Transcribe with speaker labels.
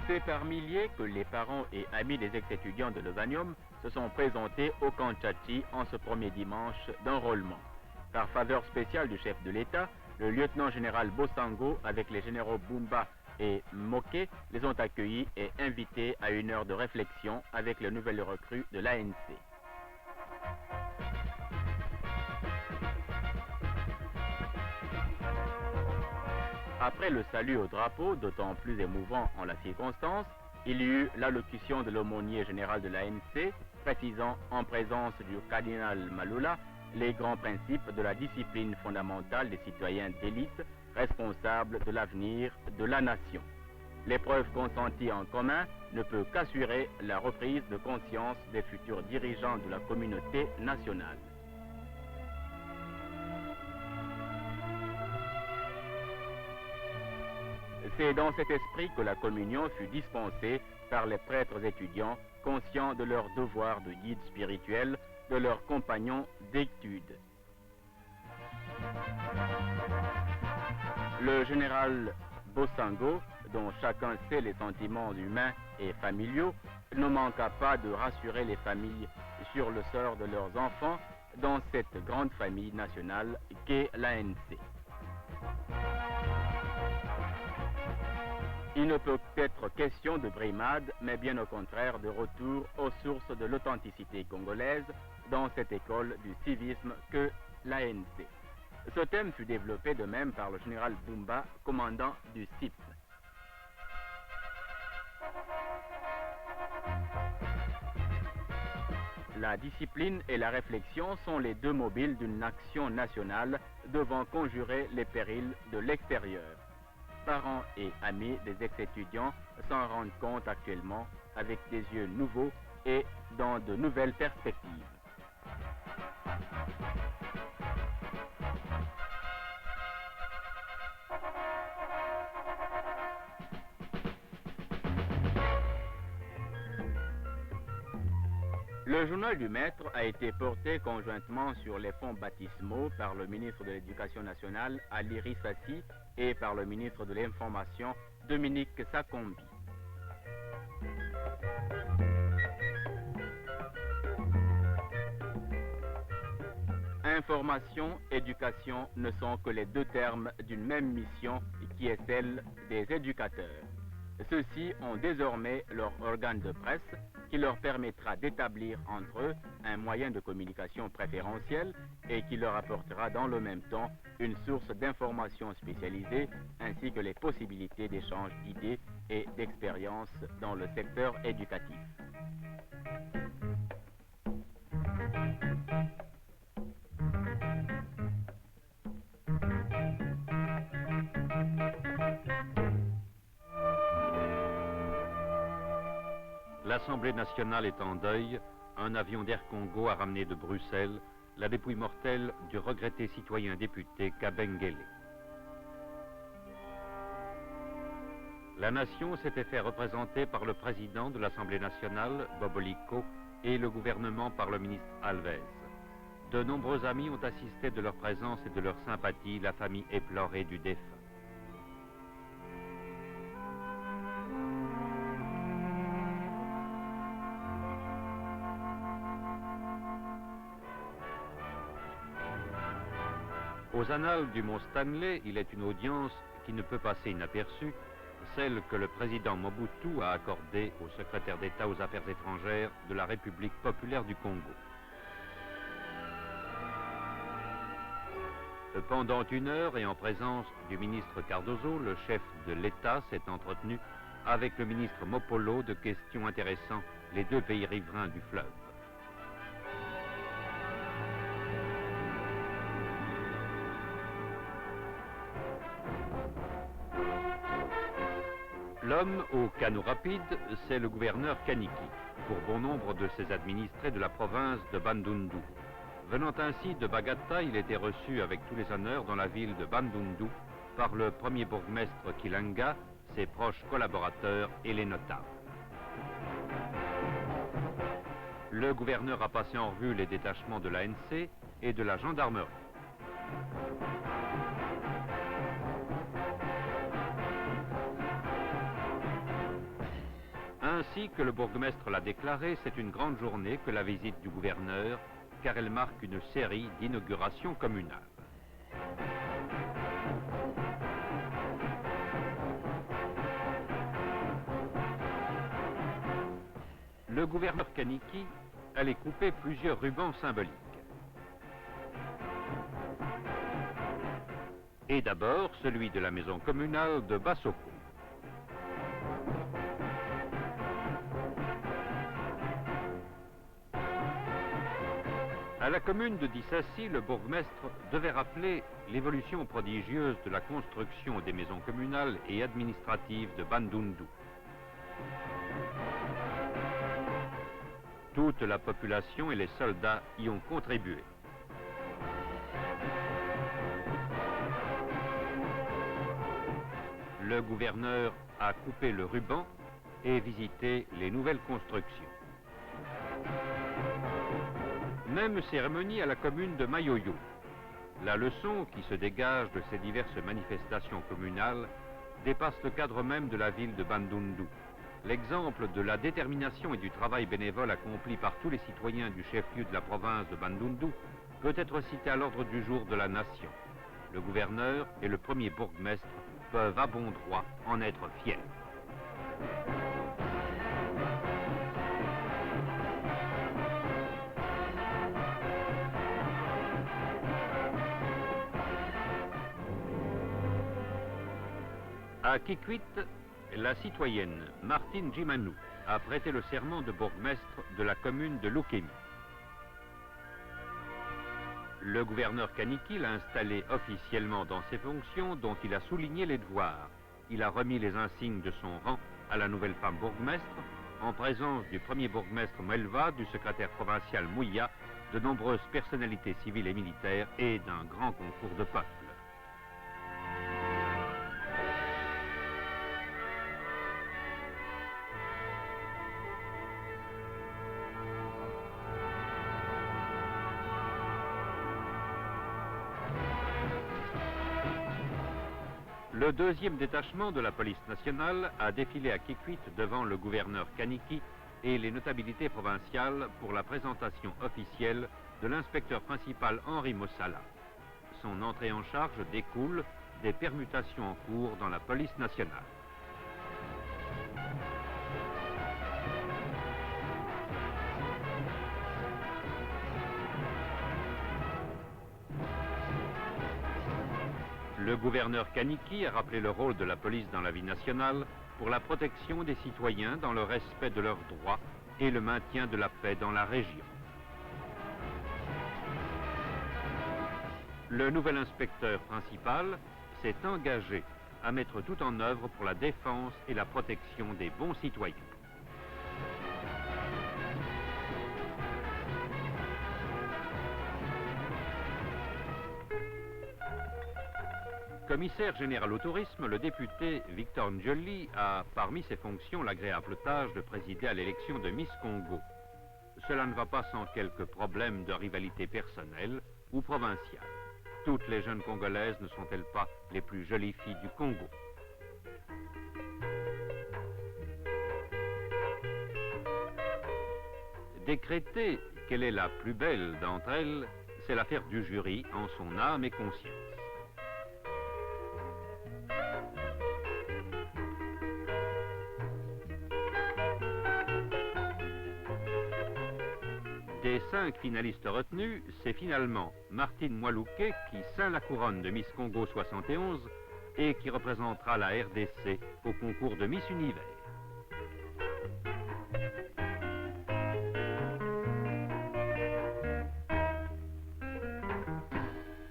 Speaker 1: C'est par milliers que les parents et amis des ex-étudiants de Lovanium se sont présentés au camp Tchatchi en ce premier dimanche d'enrôlement. Par faveur spéciale du chef de l'État, le lieutenant-général Bosango avec les généraux Bumba et Moké les ont accueillis et invités à une heure de réflexion avec les nouvelles recrues de l'ANC. Après le salut au drapeau, d'autant plus émouvant en la circonstance, il y eut l'allocution de l'aumônier général de l'ANC, précisant en présence du cardinal Malula les grands principes de la discipline fondamentale des citoyens d'élite, responsables de l'avenir de la nation. L'épreuve consentie en commun ne peut qu'assurer la reprise de conscience des futurs dirigeants de la communauté nationale. C'est dans cet esprit que la communion fut dispensée par les prêtres étudiants, conscients de leur devoir de guide spirituel, de leurs compagnons d'études. Le général Bosango, dont chacun sait les sentiments humains et familiaux, ne manqua pas de rassurer les familles sur le sort de leurs enfants dans cette grande famille nationale qu'est l'ANC. Il ne peut être question de brimade, mais bien au contraire de retour aux sources de l'authenticité congolaise dans cette école du civisme que l'ANC. Ce thème fut développé de même par le général Bumba, commandant du CIP. La discipline et la réflexion sont les deux mobiles d'une action nationale devant conjurer les périls de l'extérieur. Parents et amis des ex-étudiants s'en rendent compte actuellement avec des yeux nouveaux et dans de nouvelles perspectives. Le journal du maître a été porté conjointement sur les fonds baptismaux par le ministre de l'Éducation nationale, Ali Rissassi, et par le ministre de l'Information, Dominique Sakombi. Information, éducation ne sont que les deux termes d'une même mission qui est celle des éducateurs. Ceux-ci ont désormais leur organe de presse qui leur permettra d'établir entre eux un moyen de communication préférentiel et qui leur apportera dans le même temps une source d'information spécialisée ainsi que les possibilités d'échange d'idées et d'expériences dans le secteur éducatif.
Speaker 2: L'Assemblée nationale est en deuil. Un avion d'Air Congo a ramené de Bruxelles la dépouille mortelle du regretté citoyen député Kabengele. La nation s'était fait représenter par le président de l'Assemblée nationale, Boboliko, et le gouvernement par le ministre Alves. De nombreux amis ont assisté de leur présence et de leur sympathie la famille éplorée du défunt. Aux annales du Mont Stanley, il est une audience qui ne peut passer inaperçue, celle que le président Mobutu a accordée au secrétaire d'État aux Affaires étrangères de la République populaire du Congo. Pendant une heure et en présence du ministre Cardozo, le chef de l'État s'est entretenu avec le ministre Mopolo de questions intéressant les deux pays riverains du fleuve. L'homme au canot rapide, c'est le gouverneur Kaniki, pour bon nombre de ses administrés de la province de Bandundu. Venant ainsi de Bagata, il était reçu avec tous les honneurs dans la ville de Bandundu par le premier bourgmestre Kilanga, ses proches collaborateurs et les notables. Le gouverneur a passé en revue les détachements de l'ANC et de la gendarmerie. Ainsi que le bourgmestre l'a déclaré, c'est une grande journée que la visite du gouverneur, car elle marque une série d'inaugurations communales. Le gouverneur Kaniki allait couper plusieurs rubans symboliques. Et d'abord celui de la maison communale de Bassoko. À la commune de Dissassi, le bourgmestre devait rappeler l'évolution prodigieuse de la construction des maisons communales et administratives de Bandundu. Toute la population et les soldats y ont contribué. Le gouverneur a coupé le ruban et visité les nouvelles constructions. Même cérémonie à la commune de Mayoyo. La leçon qui se dégage de ces diverses manifestations communales dépasse le cadre même de la ville de Bandundu. L'exemple de la détermination et du travail bénévole accompli par tous les citoyens du chef-lieu de la province de Bandundu peut être cité à l'ordre du jour de la nation. Le gouverneur et le premier bourgmestre peuvent à bon droit en être fiers. À Kikwit, la citoyenne Martine Jimanou a prêté le serment de bourgmestre de la commune de Lukemi. Le gouverneur Kaniki l'a installé officiellement dans ses fonctions dont il a souligné les devoirs. Il a remis les insignes de son rang à la nouvelle femme bourgmestre, en présence du premier bourgmestre Melva, du secrétaire provincial Mouya, de nombreuses personnalités civiles et militaires et d'un grand concours de peuple. Le deuxième détachement de la police nationale a défilé à Kikwit devant le gouverneur Kaniki et les notabilités provinciales pour la présentation officielle de l'inspecteur principal Henri Mossala. Son entrée en charge découle des permutations en cours dans la police nationale. Le gouverneur Kaniki a rappelé le rôle de la police dans la vie nationale pour la protection des citoyens dans le respect de leurs droits et le maintien de la paix dans la région. Le nouvel inspecteur principal s'est engagé à mettre tout en œuvre pour la défense et la protection des bons citoyens. Commissaire général au tourisme, le député Victor Njoli a parmi ses fonctions l'agréable tâche de présider à l'élection de Miss Congo. Cela ne va pas sans quelques problèmes de rivalité personnelle ou provinciale. Toutes les jeunes Congolaises ne sont-elles pas les plus jolies filles du Congo? Décréter quelle est la plus belle d'entre elles, c'est l'affaire du jury en son âme et conscience. Des 5 finalistes retenus, c'est finalement Martine Mwaluke qui ceint la couronne de Miss Congo 71 et qui représentera la RDC au concours de Miss Univers.